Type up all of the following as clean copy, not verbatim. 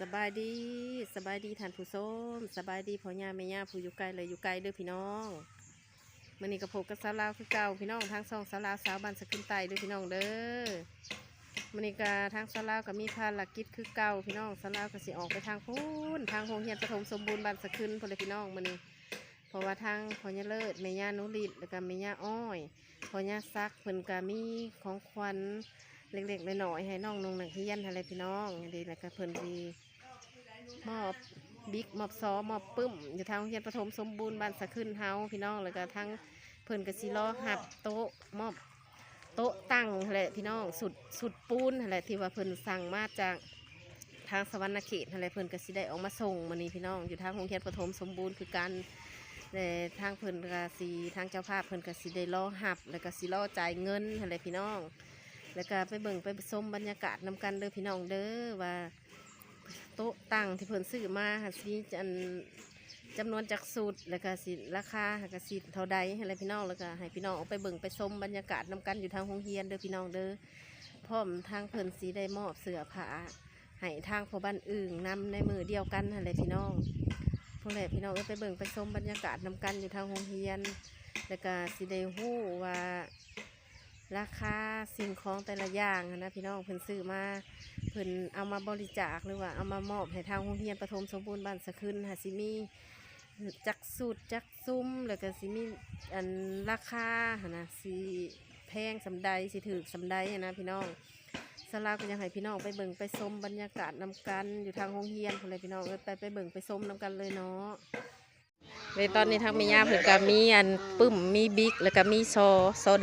สบายดีท่านผู้ชมสบายดีพ่อย่าแม่ย่าผู้อยู่ไกลเลยอยู่ไกลเด้อพี่น้องมื้อนี้ก็พบกับสาวลาวคือเก่าพี่น้องทางช่องสาวลาวสาวบ้านสกุลไตเด้อพี่น้องเด้อมื้อนี้ก็ทางสาวลาวก็มีภารกิจคือเก่าพี่น้องสาวลาวก็สิออกไปทางพูนทางโรงเรียนประถมสมบูรณ์บ้านสกุลพุ่นเลยพี่น้องมื้อนี้เพราะว่าทางพ่อย่าเลิศแม่ย่านุริตแล้วก็แม่ย่าอ้อยพ่อย่าซักเพิ่นก็มีของขวัญเล็กๆน้อยๆให้น้องนงนักเรียนอะไรพี่น้องดีแล้วก็เพิ่นดีมอบบิ๊กมอบซอมอบปึ้มอยู่ทางโรงเรียนประถมสมบูรณ์บ้านสะขึ้นเฮาพี่น้องแล้วก็ทั้งเพิ่นก็สิรอหับโต๊ะมอบโต๊ะตั้งแหละพี่น้องสุดปูนแหละที่ว่าเพิ่นสั่งมาจากทางสวรรณเขตอะไรเพิ่นก็สิได้ออกมาส่งมื้อนี้พี่น้องอยู่ทางโรงเรียนประถมสมบูรณ์คือกันแต่ทางเพิ่นก็สิทางเจ้าภาพเพิ่นก็สิได้รอหับแล้วก็สิรอจ่ายเงินอะไรพี่น้องแล้วก็ไปเบิ่งไปชมบรรยากาศนำกันเด้อพี่น้องเด้อว่าโต๊ะตั้งที่เพิ่นซื้อมาสิจำนวนจากสูตรแล้วก็สิราคาก็สิเท่าใดอะไรพี่น้องแล้วก็ให้พี่น้องเอาไปเบิ่งไปชมบรรยากาศนำกันอยู่ทางโรงเรียนเด้อพี่น้องเด้อพร้อมทางเพิ่นสิได้มอบเสื้อผ้าให้ทางพ่อบ้านอื่นนำในมือเดียวกันอะไรพี่น้องพวกแหละพี่น้องไปเบิ่งไปชมบรรยากาศนำกันอยู่ทางโรงเรียนแล้วก็สิได้ฮู้ว่าราคาสิ่งของแต่ละอย่างนะพี่น้องเพิ่นซื้อมาเพิ่นเอามาบริจาคหรือว่าเอามามอบให้ทางโรงเรียนประถมสมบูรณ์บ้านสะขึ้นสิมีจักสูตรจักซุ้มแล้วก็สิมีอันราคานะสิแพงสำใดสิถือสำใดนะพี่น้องสลาก็ยังให้พี่น้องไปเบิ่งไปชมบรรยากาศนำกันอยู่ทางโรงเรียนคนเลยพี่น้องไปเบิ่งไปชมนำกันเลยเนาะในตอนนี้ทางแม่ย่าเพิ่นก็มีอันปึ้มมีบิ๊กแล้วก็มีซอ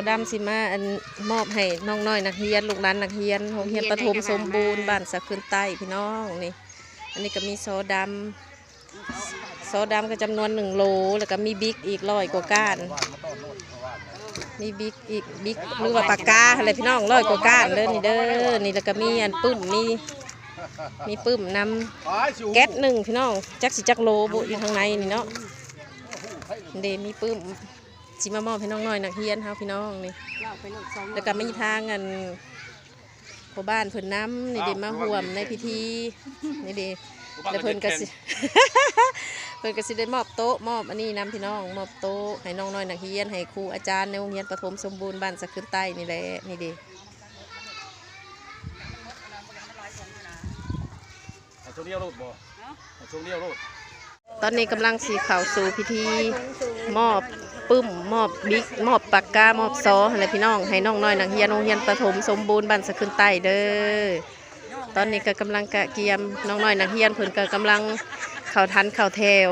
ดำสิมาอันมอบให้น้องน้อยนักเรียนลูกหลานนักเรียนโรงเรียนประถมสมบูรณ์บ้านสะขึ้นใต้พี่น้องนี่อันนี้ก็มีซอดำก็จำนวน1 โลแล้วก็มีบิ๊กอีก100 กว่าก้านมีบิ๊กอีกบิ๊กหรือว่าปากกาอะไรพี่น้อง100 กว่าก้านเลยนี่เด้อนี่แล้วก็มีอันปึ้มมีปึ้มนำแก๊ส1พี่น้องจักสิจักโลบุอยู่ข้างในนี่เนาะเดมีปึ้มสิมามอบให้น้องน้อยนักเรียนเฮาพี่น้องนี่แล้วก็มีทางกันพ่อบ้านเพิ่นน้ำนี่เดมาห่วมในพิธีนี่เดแล้วเพิ่นก็สิ เพิ่นก็สิได้มอบโต๊ะมอบอันนี้น้ำพี่น้องมอบโต๊ะให้น้องน้อยนักเรียนให้ครูอาจารย์ในโรงเรียนประถมสมบูรณ์บ้านสะขึ้นใต้นี่แหละนี่เดตอนนี้กำลังสีข่าวสู่พิธีมอบปึ้มมอบบิ๊กมอบปากกามอบซออะไรพี่น้องให้น้องน้อยนักเรียนโรงเรียนประถมสมบูรณ์บ้านสะขึ้นใต้เด้อตอนนี้ก็กำลังกะเกียมน้องน้อยนักเรียนเพิ่นก็กำลังเข่าทันเข่าแถว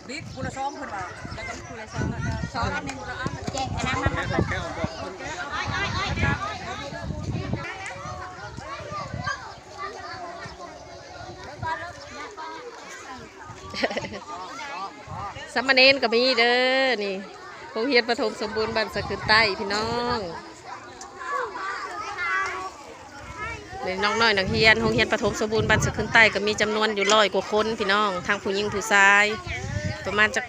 บิ๊กคุณละซ้อมคุณว่าแล้วก็คุณละซ้อมซ้อมอันนึงแล้วแจกอันนั้นมาสามเณรก็มีเด้อนี่โรงเรียนประถมสมบูรณ์บ้านสะขึ้นใต้พี่น้องนี่น้องน้อยนักเรียนโรงเรียนประถมสมบูรณ์บ้านสะขึ้นใต้ก็มีจำนวนอยู่100 กว่าคนพี่น้องทางผู้หญิงผู้ชายประมาณจาก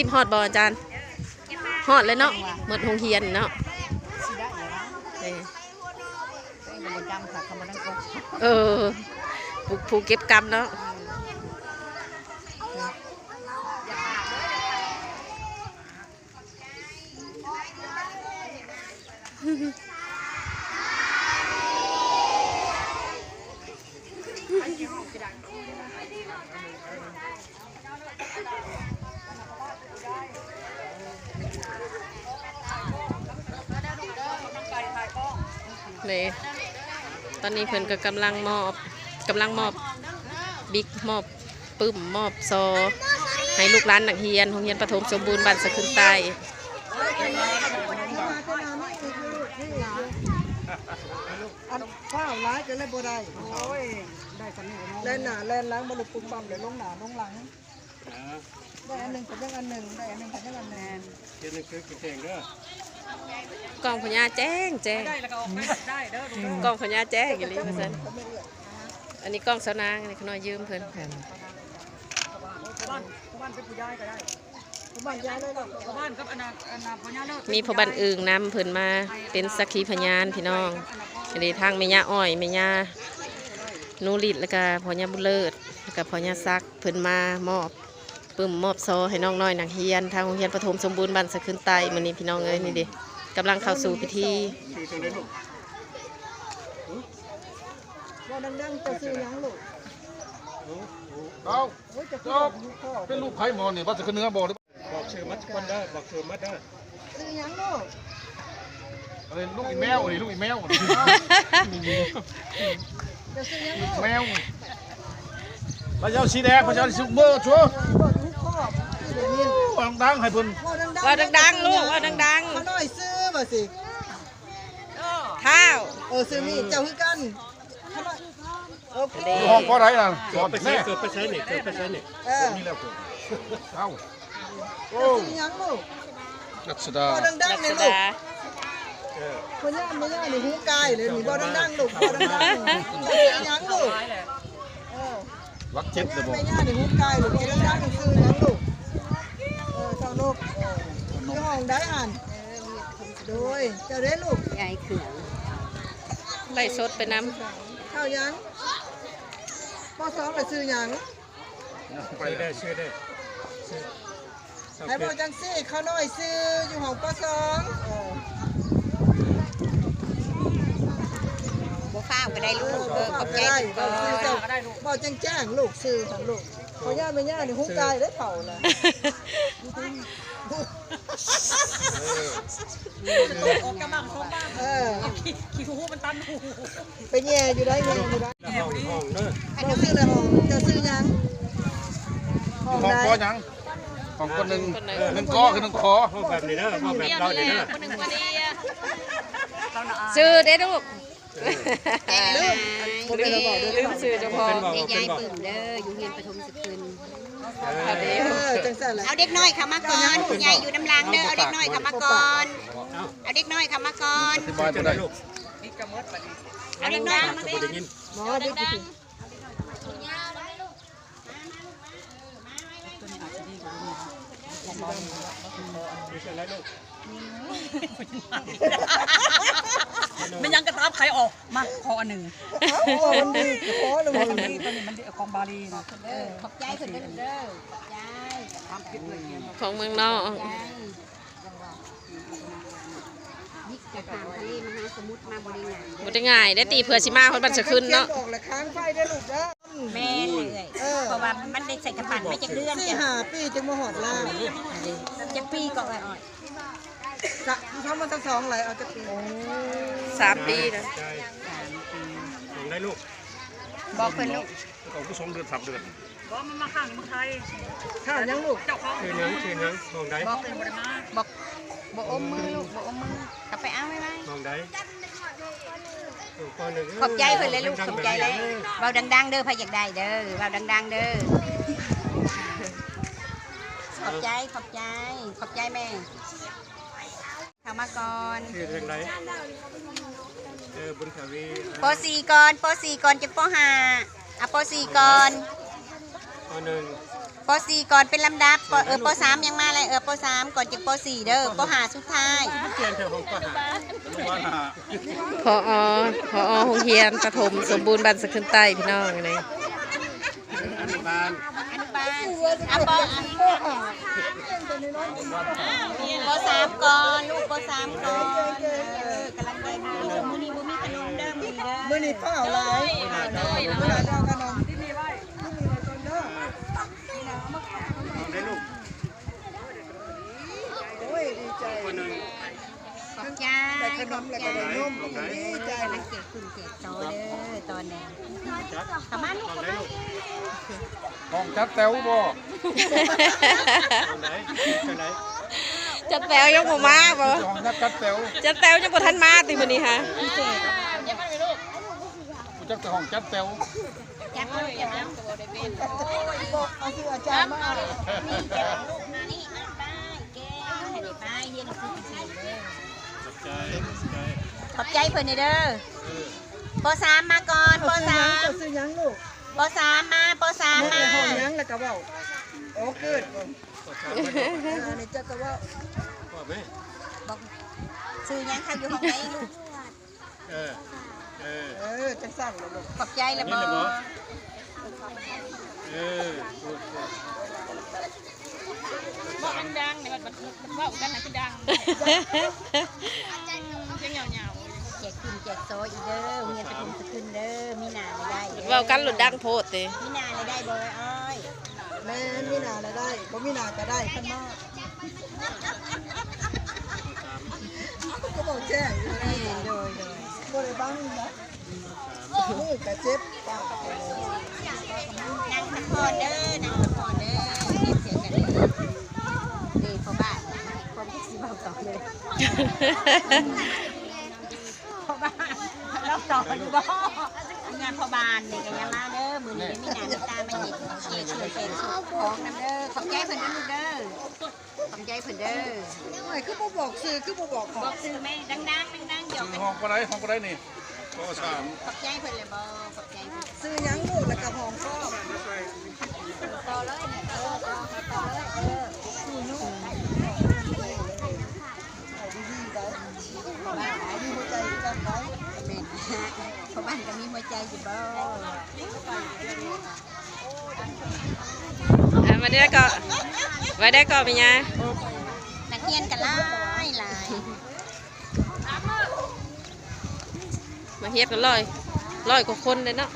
150ฮอดบ่อาจารย์ฮอดเลยเนาะหมดโรงเรียนเนาะผู้เก็บกรรมเนาะนี่ตอนนี้เพิ่นก็กำลังมอบบิ๊กมอบปึ้มมอบซอให้ลูกหลานนักเรียนโรงเรียนประถมสมบูรณ์บ้านสะขึ้นใต้ข้าวร้ายจะเล่นบ่ได้โอ้ยได้กันนี่เล่นหนาเล่นล้างบลุปุ่มปั๊มเดี๋ยวลงหนาลงหลังได้อันหนึ่งกับยังอันหนึ่งได้อันหนึ่งกับยังอันหนึ่งเกี่ยวกับเก่งเด้กองพญาแจ้งได้แล้วก็ออกได้เด้อกองพญาแจ้งอย่างนี้เพื่อนอันนี้กองสนางอันนี้ขน้อยยืมเพื่อนบ้านเป็นผู้ย้ายก็ได้ บ้านยายเลยหรอบ้านกับพญาเลิศ มีพ่อบ้านอึ่งนำเพิ่นมาเป็นสักขีพยานพี่น้องในทางแม่ย่าอ้อยแม่ย่านูริดแล้วก็พ่อย่าบุญเลิศแล้วก็พ่อย่าซักเพิ่นมามอบปึ้มมอบซอให้น้องน้อยนักเรียนทางโรงเรียนประถมสมบูรณ์บ้านสะขึ้นใต้มื้อนี้พี่น้องเอ้ยนี่ดิกำลังเข้าสู่พิธี ว่าดังๆจะซื้อยังลูก เอาเจ้าเป็นลูกไผ่หมอนี่ว่าจะขึ้นเนื้อบ่หรือ บอกชื่อมัดคนได้บอกชื่อมัดได้ ซื้อยังลูก อะไรลูกอีแมวนี่ลูกอีแมว จะซื้อยังลูก แมวพระเจ้าสีแดงพระเจ้าสีเบอร์ชัว บอกทุกข้อเดี๋ยวนี้ วางดังให้เพิ่น ว่าดังๆลูกว่าดัง เขาหน่อยซื้อมาสิ ๆข้าว ซื้อมีเจ้าคือกันโอเค ห้องก็ไรล่ะสอน ไป แม่ ใช้เกิดไปใช้เนี่ยเกิดไปใช้เนี่ย นี่แล้วเอ้าโอ้ ซื้อยังลูก รัชดา บ่ดั ลั ง ก ๆเล ษ ยลูก ดา คนย่าไม่ย่านี่หูกายเลยนี่บ่ดังๆลูกบ่ดังๆซื้อยังลูก รักเจ็บเลยบ่ ไม่ย่านี่หูกายลูกบ่ดังๆซื้อยังลูกเจ้าลูกที่ห้องได้อ่านโดยเจ้าได้ลูก ยายเขืองไล่สดไปน้ ข้าวยังปสองเลยซื้อยัง ไป ชื่อ ได้ ได้ชื่อได้ ให้บอกจังซี่เขาน้อยซื้ออยู่ห้องปสอง บ่ฟ้าวก็ได้ลูกขอบใจ ได้ ก่ บอกซื้อ อน เจ้าบอกแจ้งลูกซื้อทั้งลูกพอย่าไม่ย่านี่หูกายได้เผาละขี้หูมันตันหูไปแย่อยู่ได้แย่อยู่ได้ ห้องห้องเด้อ บอกซื้อเลยห้องจะซื้อยังห้อง ห้อง ใด ก็ยังห้องคนหนึ่งก็คือหนึ่งคอ ห้องแบบนี้เด้อห้องแบบเราเนี่ยเด้อ ชื่อเด้ลูก ลืมซื้อเจ้าของ เป็นบอก เด็ก เป็ ยาน ย บอก ปึ่มเด้ออยู่เรียนประถมศึกษา จังสั่นแหละ เอาเด็กน้อยเข้ามาก่อนผู้ใหญ่อยู่น้ำลังเด้อเอาเด็กน้อยเข้ามาก่อนเอาเด็กน้อยเข้ามาก่อน อธิบายบ่ได้ ลูก เอาเด็กน้อยเข้ามา จะ ก่อน ได้ยิน หมอดิจิ ไม่ใช่ไรลูก มันยังกระตาไผออกมาขออันหนึ่ง ขอมันดีขอเลย ตอนนี้มันของบาลีนะ ขอบใจเพิ่นเด้อขอบใจ ของเมืองนอก นี่จะตามทะเลมหาสมุทรมาบริงาน บ่ได้ง่ายได้ตีเผื่อสิมาคนบ้านสะขึ้นเนาะ บอกเลยค้างไฟได้ลูกเด้อ แม่เลยเพราะว่ามันได้ใส่กระปั่นไม่จักเดือน สี่ จ้ะ ห้าปีจึงมาหอดล่าง จักปีก็อ่อย จะเขามาทั้งสองไหลเอาจะปี 3 ปีนะ ใช่ห้องได้ลูก บอกเพิ่นลูก ของผู้ชมเดือน3เดือน บอกมันมาข้างเมืองไทย ข้าวยังลูก เจ้าของ ชื่อนังชื่อนังห้องได้ บอกเพิ่นบอกบ่อมมือลูกบ่อมมือก็ไปเอาไว้ไว้ ห้องได้ ขอบใจเพิ่นเลยลูกขอบใจเลยเบาดังๆเด้อพายอยากได้เด้อเบาดังๆเด้อขอบใจขอบใจขอบใจแม่เข้ามาก่อน ชื่อเรื่องไรบุญทวี ป .4 ก่อนป .4 ก่อนจากป .5 อ่ะป .4 ก่อน ปหนึ่ง ป .4 ก่อนเป็นลำดับป .3 ยังมาเลยป .3 ก่อนจากป .4 เด้อป .5 สุดท้าย เปลี่ยนเถอะห้องก็หา ว่าหา พอโรงเรียนประถมสมบูรณ์บ้านสะขึ้นใต้พี่น้องนี่ อนุบาล อนุบาลอ่ะป .3 ก่อนลูกป .3 ก่อนกำลังใจมาลูกมื้อนี้บ่มีขนมเด้อมื้อนี้เด้อ มื่อนี้เป้าหลายเวลาเจ้าขนมที่นี่ไว้ที่นี่ในต้นเด้อ ห้องได้ลูก โอ้ยดีใจ คนหนึ่ง ขอบใจ แต่ขนมแล้วก็ได้นมดีใจ กำลังเก็บคุณเก็บโตเด้อตอนนี้เข้ามาลูก ห้อง เข้า ได้ มา ลูก ห้องจัดแต๋วบ่ ห้องไหนชื่อไหน จัดแตวยังบ่มาบ่ ห้องจัดแต๋ว จัดแตวยังบ่ทันมาติมื้อนี้ฮะ กูจักแต่ห้องจัดแต๋ว จับลูกจับลูก บอกเอาที่อาจารย์มา นี่จับลูกมานี่มาไปแกให้ได้ไปเรียนหนังสือพิเศษเด้อ ใจ ขอบใจเพิ่นเด้อป .3 มาก่อนป จะซื้อยังลูก .3 ป .3 มาป .3 ใน มา ห้องยังแล้วก็เว้าโอ้เกิด ปอสามไม่ได้ อันนี้จะก็ว่า พ่อแม่ บอกซื้อยังทำอยู่ห้องไหนลูก เออเออ จะสั่งเลยลูก ขอบใจละ นี่ บอ แหละบอเออพูด บอกดังๆเนี่ยมันว่ากันนะคือดังยังเหงา แจกกินแจกโซอีเด้อเมียตะกุมตะกุนเด้อมีนาเลยได้ เว้ากันหลุดดังโพดเด้ มีนาเลยได้เบอร์อ้อย แม่มีนาอะไรได้บ่มีนาก็ได้ขึ้นมาก็บอกแจ้งอยู่นี่โดยบ่ได้บังนะนี่ก็เจ็บปากเลย นั่งตะคอนเด้อนั่งตะคอนเด้อเรียนเสียงกันเด้อเด้อพ่อบ้านความคิดสิเบาต่อเลยพ่อบ้านเราต่ออยู่บ่งานพ่อบ้านนี่ก็ยังมาเด้อมื้อนี้มีนาตามาหยิบเจ๊ช่วยเป็นสุขของนำเด้อขอบใจเพิ่นลูกเด้อขอบใจเพิ่นเด้อ ไม่คือบ่บอกซื้อคือบ่บอกข บ อ อง กซื้อแม่ดังๆเดี๋ยว ห้องก็ได้นี่ปอสาม ขอบใจเพิ่นเลยบ่ขอบใจเพิ่น ซื้อหยังลูกแล้วก็หอมก็ ต่อเลยเนี่ยต่อเลยซื้อลูก ดีๆได้ พ่อบ้าน มีหัวใจกันได้ แม่นพ่อบ้านก็มีหัวใจอยู่บ่ มาได้ก็ไว้ได้ก็เป็นไง นักเรียนก็หลาย มาเฮ็ดกันร้อยกว่าคนเลยเนาะ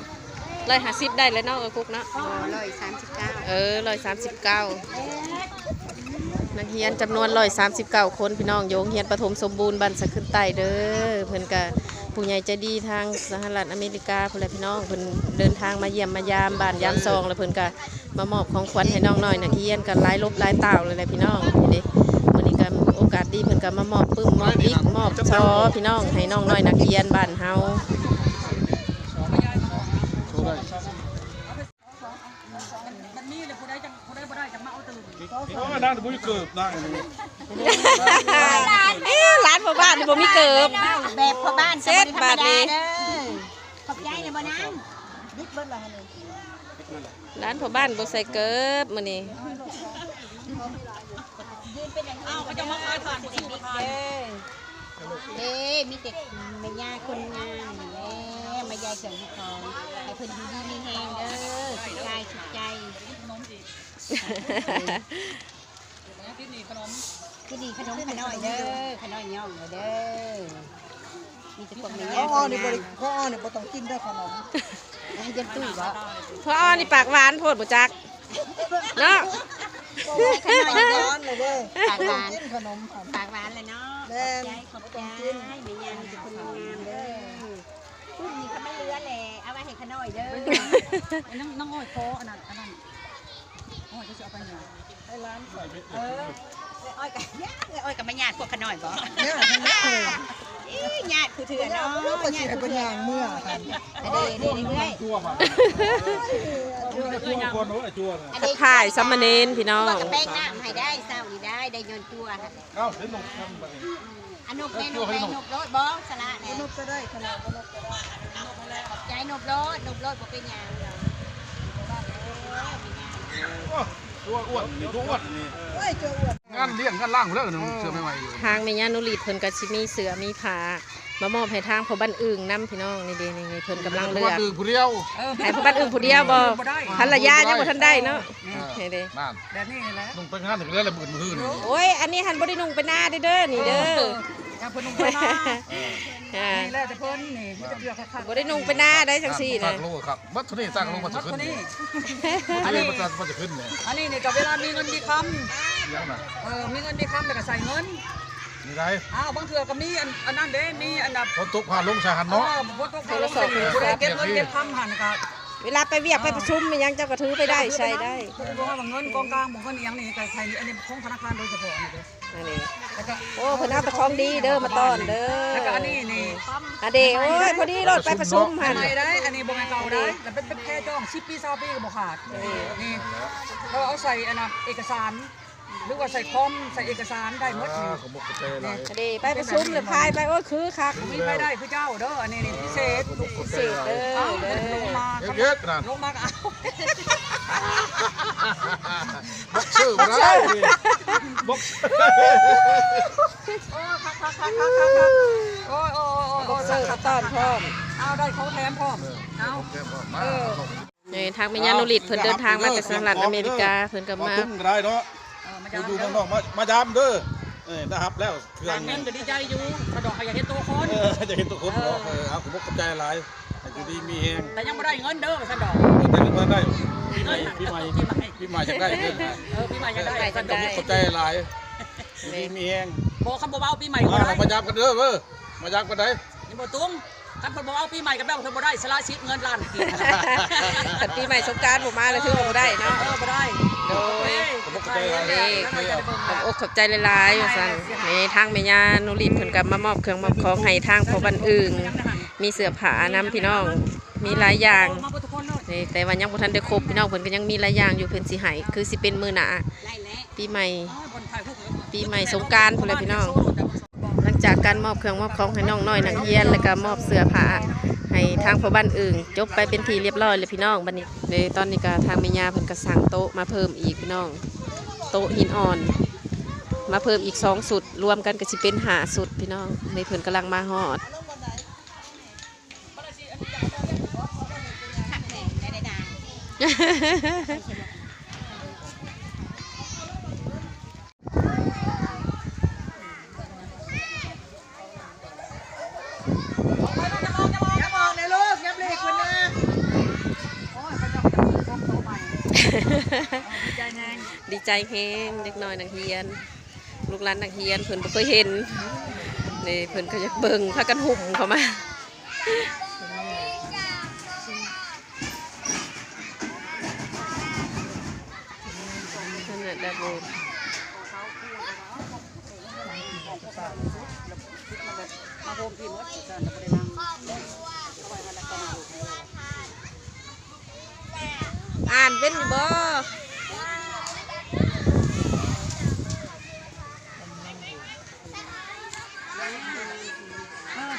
150ได้เลยเนาะกุ๊กเนาะ โอ้139 139นักเรียนจำนวน139คนพี่น้องโยงเรียนประถมสมบูรณ์บ้านสะขึ้นใต้เด้อเพิ่นก็ผู้ใหญ่ใจดีทางสหรัฐอเมริกาพุ่นแหละพี่น้องเพิ่นเดินทางมาเยี่ยมมายามบ้านยามซองแล้วเพิ่นก็มามอบของขวัญให้น้องน้อยนักเรียนกันหลายลบหลายเต่าเลยแหละพี่น้องนี่เด้มื้อนี้ก็โอกาสดีเพิ่นก็มามอบปึ้มมอบบิ๊กมอบชอพี่น้องให้น้องน้อยนักเรียนบ้านเฮา โชว์ได้ มันมีเลยผู้ใดบ่ได้จังมาเอาตื่น นั่งแต่บุ้ยเกิบนั่ง ร้านพ่อบ้านนี่บ่มีเกิบ แบบพ่อบ้าน เซ็ตบาทนี้ ขอบใจเลยบ่นาง บิ๊กเบิ้ลละนี่ ร้านพ่อบ้านบ่ใส่เกิบมื้อนี้ ยืนเป็นอย่าง อ้าวก็จะมาขายถ่านบ่สิบ่ขาย เด้มีแต่แม่ย่าคนงามแม่แม่ยายเกิดทองให้เพิ่นอยู่ดีมีแฮงเด้อสุขใจ ขนมอีกที่นี่ขนม คือดีขนมขน้อยเด้อขน้อยย่องเด้อมีแต่พวกแม่ พ่ ย่า อนี่บ่ได้พ่อนี่บ่ต้องกินได้ขนม ให้ยันตุ้ยบ่ พ่อนี่ปากหวานโพดบ่จักเนาะ ขน้อยเด้อ ร้อนเลยเว้ย ปากหวาน กินขนมค่ะ ปากหวานเลยเนาะขอบใจแม่ย่ามีแต่คนงามเด้อพูดนี่ก็ไม่เหลือแหละเอาไว้ให้ขน้อยเด้อ น้องอ้อยโคอันนั้นอ้อยจะเอาไปไหน ให้ร้านใส่ อ้อยกับไม่ญาติพวกขน้อยบ่ เนี่ยทั้งนั้นเลย ญาติผู้เถื่อนเนาะ เราก็สิให้เป็นอย่างเมื่อค่ะ เด้เรื่อย จั่วมาจั่วคนโอ้ยจั่วนะ ทักทายซัมมะเนนพี่น้อง ตัวกับแป้งน้ำให้ได้เศร้านี่ได้ยนตัวค่ะ เอ้าเห็นนกทำแบบนี้ อนุแม่นกรถบ่สละแน่ นกก็ได้ขนมก็นกก็ได้ ใจนกรถบ่เป็นหยัง ตัวอ้วนนี่ตัวอ้วนนี่ เฮ้ยเจออ้วน งานเลี้ยงงานล่างหมดแล้วเชื่อไม่ไหวอยู่ ทางแม่ย่านุรีเพิ่นก็สิมีเสือมีผ้ามามอบให้ทางพ่อบ้านอึ่งนํพี่น้องนี่เด้นี่เพิ่นกำลังเลือก ดื่มผู้เดียว ให้พ่อบ้านอึ่งผู้เดียวบ่ภรรยายังบ่ทันได้เนาะนี่เด้ บ้าน แบบนี้แหละ นุ่งไปงานถึงแล้วละหมื่นมือนี่ โอ้ยอันนี้หันบ่ได้นุ่งไปหน้าเด้อนี่เด้อ การเพิ่นลงไปนะ อ่า นี่แหละแต่เพิ่นนี่มีแต่เปลือกคัก บ่ได้นุ่งไปหน้าได้จังซี่ สร้า นะ งโลครับวัดทุนี้สร้างโลมาจะขึ้นนี่อันนี้มันจะขึ้นเนี่ย อันนี้นี่ก็เวลามีเงินมีค ยังน่ะ ำมีเงินมีคำแต่ก็ใส่เงิน นี่ไร อ้าวบางเถื่อก็มีอันนั้นเด้มีอันดับ คนตกผ่านลงชายหันเนาะ บ่ต้องไปลงไปผู้ใดเก็บเงินเก็บคำหันก็ เวลาไปเวียกไปประชุมมันยังเจ้าก็ถือไปได้ใช้ได้ บ่ว่าเงินกองกลางบ่เงินอีหยังนี่ก็ใส่อันนี้ของธนาคารโดยเฉพาะนี่เด้ อันนี้ แล้วก็ โอ้เพิ่นเอาแต่ของดีเด้อมาต้อนเด้อ แล้วก็อันนี้นี่ อันเด้โอ้ยพอดีรถไปประชุม อั หั่ น น ไหนได้อันนี้บ่แม่นเก่าได้แล้วเป็นแค่จ้อง10ปี20ปีก็บ่ขาดนี่เราเอาใส่อันน่ะเอกสาร หรือว่าใส่คอมใส่เอกสารได้หมดนี่ ขอบคุณใจหลาย เดไปประชุมหรือพายไปว่าคือคัก มีไปได้คือเจ้าเด้ออันนี้นี่พิเศษ พิเศษเด้อ เอา เด้ ลง อ มา เยอะๆนั่น ลงมาเอา บ็อกเซอร์มาได้บ็อกเซอร์ โอ้คักโอ้ย บ็อกเซอร์เขาต้อนพร้อม เอาได้ของแถมพร้อมเอา นี่ทางแม่ย่านุริตเพิ่นเดินทางมาจากสหรัฐอเมริกาเพิ่นก็มา ตุ้มก็ได้เนาะ มา อยู่เมืองนอกมายามเด้อนะครับแล้วเถื่อน เงินก็ดีใจอยู่กระดอกอยากเห็นตัวคน จะเห็นตัวครบเนาะเอาผมบอกกับใจหลายอยู่ดีมีเอง แต่ยังไม่ได้เงินเด้อสะดอก แต่เงินมาได้พี่ใหม่จะได้เงิน พี่ใหม่จะได้สะด ต้ อ อก งกับใจหลายดีมีเอง บอกคำเบาปีใหม่ก็ มา ได้ มายามกันเด้อมายามกันได้ นี่บ่ตุ้งคำเบาปีใหม่กับแม่คนบ่ได้สละสิทธิ์เงินล้านกิน ขันปีใหม่สงกรานต์ผมมาแล้วถือว่าบ่ได้เนาะ บ่ได้ โดย ผมบอกกับใจหลาย นี่ขอบอกขอบใจหลายๆว่าซั่นนี่ทางแม่ย่านุริตเพิ่นก็มามอบเครื่องมอบของให้ทางพ่อบ้านอื่นมีเสื้อผ้านำพี่น้องมีหลายอย่าง มาทุกคนเลย นี่แต่ว่ายังบ่ทันได้ครบพี่น้องเพิ่นก็ยังมีหลายอย่างอยู่เพิ่นสิให้คือสิเป็นมื้อหน้า ไล่แล้ว ปีใหม่ บนไทยพวก ปีใหม่สงกรานต์พุ่นแหละพี่น้อง หลังจากการมอบเครื่องมอบของให้น้องน้อยนักเรียนแล้วก็มอบเสื้อผ้าให้ทางพ่อบ้านอื่นจบไปเป็นที่เรียบร้อยเลยพี่น้องบัดนี้ในตอนนี้ก็ทางแม่ย่าเพิ่นก็สั่งโต๊ะมาเพิ่มอีกพี่น้องโต๊ะหินอ่อน มาเพิ่มอีก2สุดรวมกันก็สิเป็น5สุดพี่น้องในเพิ่นกำลังมาฮอด ขักแหน่ได้ด่า อย่ามองในลูกอย่าเบรกมันนะ ดีใจแฮงเด็กน้อยนักเรียนลูกหลานนักเรียนเพิ่นบ่เคยเห็นนี่เพิ่นก็อยากเบิ่งพากันหุ่มเข้ามาขนาดได้บ่ มาโฮมทีมวัดกันบ่ได้นั่งเอาไว้มาแล้วก็มาลูก อ่านเป็นอยู่บ่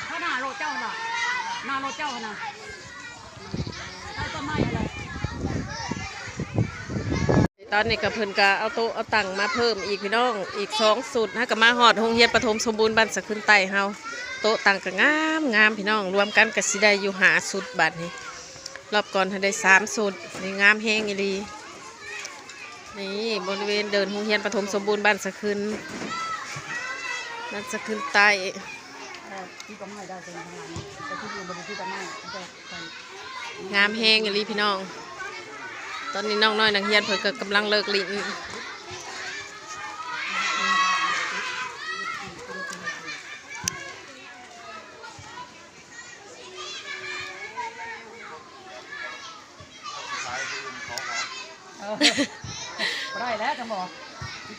ถ้าหน้าโรเจ้าน่ะหน้าโรเจ้าน่ะใต้ต้นไม้อะไร ตอนนี้ก็เพิ่นก็เอาโต๊ะเอาตังมาเพิ่มอีกพี่น้องอีก2สุดฮะก็มาฮอดโรงเรียนประถมสมบูรณ์บ้านสะขึ้นใต้เฮาโต๊ะตังก็งามพี่น้องรวมกันก็สิได้อยู่5สุดบัดนี้รอบก่อนถ้าได้3สุดนี่งามแฮงอีหลีนี่บริเวณเดินโรงเรียนประถมสมบูรณ์บ้านสะขึ้นบ้านสะขึ้นใต้ ที่ต้นไม้ได้เป็นทางหลังแต่ที่อยู่บนที่ต้นไม้ก็ใส่ งามแฮงอีหลีพี่น้องตอนนี้น้องน้อยนักเรียนเพิ่นก็กำลังเลิกลิ้น ได้แล้วจะบอก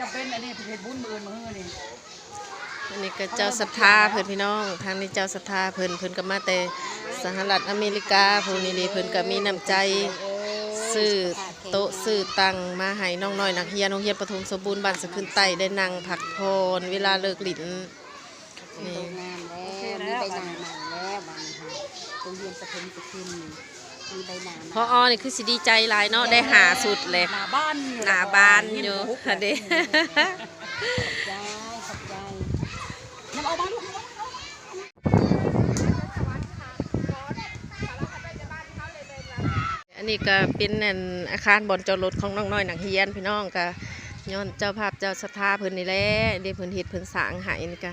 จำเป็นอันนี้เพจบุญมือมือนี่ อันนี้ก็เจ้าศรัทธาเพิ่นพี่น้องทางนี้เจ้าศรัทธาเพิ่นก็มาแต่สหรัฐอเมริกาพวกนี้นี่เพิ่นก็มีน้ำใจซื้อโต๊ะซื้อตังมาให้น้องน้อยนักเรียนโรงเรียนประถมสมบูรณ์บ้านสะขึ้นใต้ได้นั่งพักผ่อนเวลาเลิกลิ้นนี่ งานแล้วมีใบหนาใหม่แล้วบางค่ะโรงเรียนประถมศึกษามีใบหนา พอนี่คือสิดีใจหลายเนาะได้หาสุดเลย หน้าบ้าน หน้าบ้านอยู่ค่ะเด้ ใจขอบใจ น้ำเอาบ้านลูก อันนี้ก็เป็นอาคารบ่อนจอดรถของน้องน้อยนักเรียนพี่น้องก็ย้อนเจ้าภาพเจ้าศรัทธาเพิ่นนี่แหละเด้เพิ่นเฮ็ดเพิ่นสร้างให้นี่ก็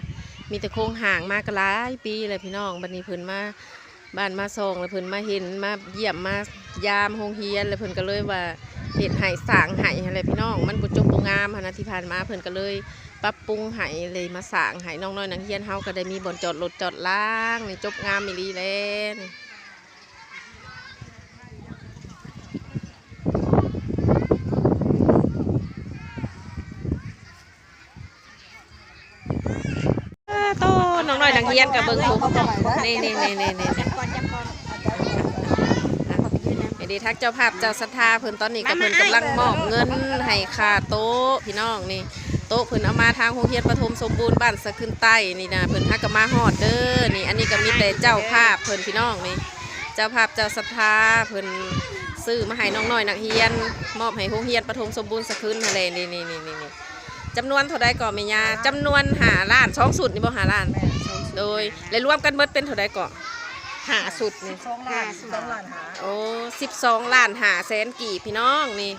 มีแต่โครงห่างมาก็หลายปีเลยพี่น้องบัดนี้เพิ่นมาบ้านมาส่งแล้วเพิ่นมาเห็นมาเยี่ยมมายามโรงเรียนแล้วเพิ่นก็เลยว่าเฮ็ดให้สร้างให้อะไรพี่น้องมันบ่จบบ่งามหั้นนะที่ผ่านมาเพิ่นก็เลยปรับปรุงให้เลยมาสร้างให้น้องน้อยนักเรียนเฮาก็ได้มีบ่อนจอดรถจอดล้างนี่จบงามอีหลีแล้วนี่ โตน้องน้อยนักเรียนกับเบิ้งถูกนี่ก่อนจำก่อน ไอเดีทักเจ้าภาพเจ้าศรัทธาเพิ่นตอนนี้กับเพิ่นกำลังมอบเงินให้ค่าโต๊ะพี่น้องนี่ โต๊ะเพิ่นเอามาทางโรงเรียนปฐมสมบูรณ์บ้านสะขึ้นใต้นี่นะเพิ่นฮักก็มาฮอดเด้อนี่อันนี้ก็มีแต่เจ้าภาพเพิ่นพี่น้องนี่เจ้าภาพเจ้าศรัทธาเพิ่นซื้อมาให้น้องน้อยนักเรียนมอบให้โรงเรียนปฐมสมบูรณ์สะขึ้นนั่นแหละนี่จำนวนเท่าใดก่อนแม่ย่าจำนวน5 ล้าน2สุดนี่บ่5 ล้านโดยและรวมกันหมดเป็นเท่าใดก่อน5สุดนี่ 2 ล้านหา โอ้12 ล้าน5แสนกีบพี่น้องนี่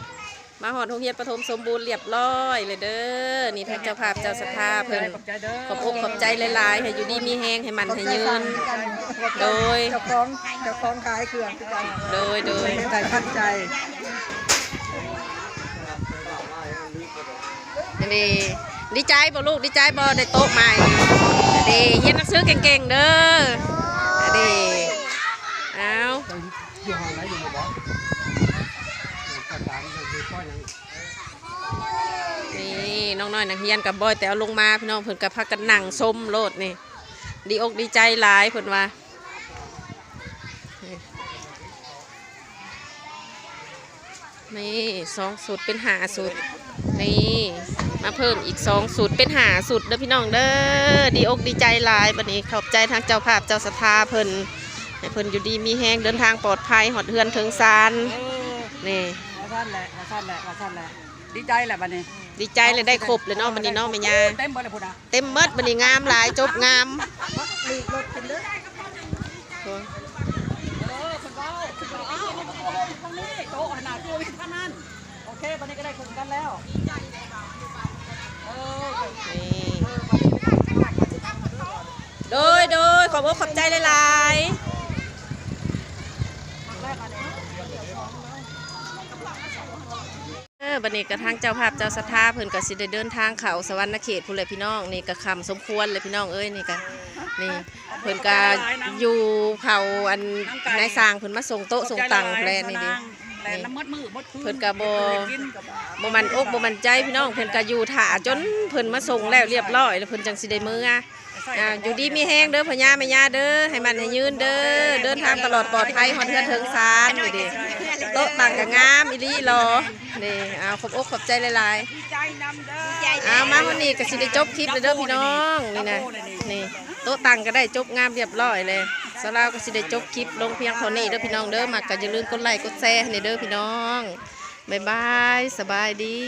มาหอดโรงเรียนปฐมสมบูรณ์เรียบร้อยเลยเด้อนี่ทางเจ้าภาพเจ้าศรัทธาเพิ่นขอบอกขอบใจหลายๆให้อยู่ดีมีแฮงให้มันให้ยืนโดย เจ้าของขายเครื่องคือกัน โดย เป็นใจพันใจ นี่ดีใจบ่ลูกดีใจบ่ได้โต๊ะใหม่ดีเรียนหนังสือเก่งๆเด้อดีเอา อยู่ห้องไหนอยู่บ่บอกตามอยู่ป้อยัง นี่น้องน้อยนักเรียนกับบอยแต่เอาลงมาพี่น้องเพิ่นกับพักกันนั่งชมโลดนี่ดีอกดีใจหลายเพิ่นว่านี่2 สุดเป็น5 สุดนี่มาเพิ่มอีก2 สุดเป็น5 สุดเด้อพี่น้องเด้อดีอกดีใจหลายบัดนี้ขอบใจทางเจ้าภาพเจ้าศรัทธาเพิ่นให้เพิ่นอยู่ดีมีแฮงเดินทางปลอดภัยหอดเฮือนถึงศาลนี่ ว่าท่านแหละดีใจแหละบัดนี้ ดีใจเลยได้ครบเลยเนาะบัดนี้เนาะแม่ย่า เต็มเบิดเลยพุ่นน่ะ เต็มเบิดบัดนี้งามหลายจบงาม ลีกรถเป็นเด้อ เพิ่นเอาทางนี้โต๊ะขนาดตัวอีกท่านนั้นโอเคบัดนี้ก็ได้คนกันแล้วนี่โดยขอบอกขอบใจหลายๆบัดนี้กระทั่งเจ้าภาพเจ้าศรัทธาเพิ่นก็สิได้เดินทางเขาสวรรณเขตพุ่นเลยพี่น้องนี่ก็คำสมควรเลยพี่น้องเอ้ยนี่ก็นี่เพิ่นก็อยู่เขาอันนายสร้างเพิ่นมาส่งโต๊ะส่งตังแลนี่ดิ แลน้ำมืดมือมืดคืน เพิ่นก็บ่มันอกบ่มันใจพี่น้องเพิ่นก็อยู่ท่าจนเพิ่นมาส่งแล้วเรียบร้อยแล้วเพิ่นจังสิได้มื้ออยู่ดีมีแฮงเด้อพ่อย่าแม่ย่าเด้อให้มันให้ยืนเด้อเดินทางตลอดปลอดภัยฮอดเฮือนถึงศาลนี่ดิโต๊ะตังก็งามอีหลีหรอนี่เอาขอบอกขอบใจหลายๆ ดีใจนำเด้อ เอามาวันนี้ก็สิได้จบคลิปเลยเด้อพี่น้องนี่นะนี่โต๊ะตังก็ได้จบงามเรียบร้อยเลยสลาวก็สิได้จบคลิปลงเพียงเท่านี้เด้อพี่น้องเด้อมักก็อย่าลืมกดไลค์กดแชร์ให้เด้อพี่น้องบ๊ายบายสบายดี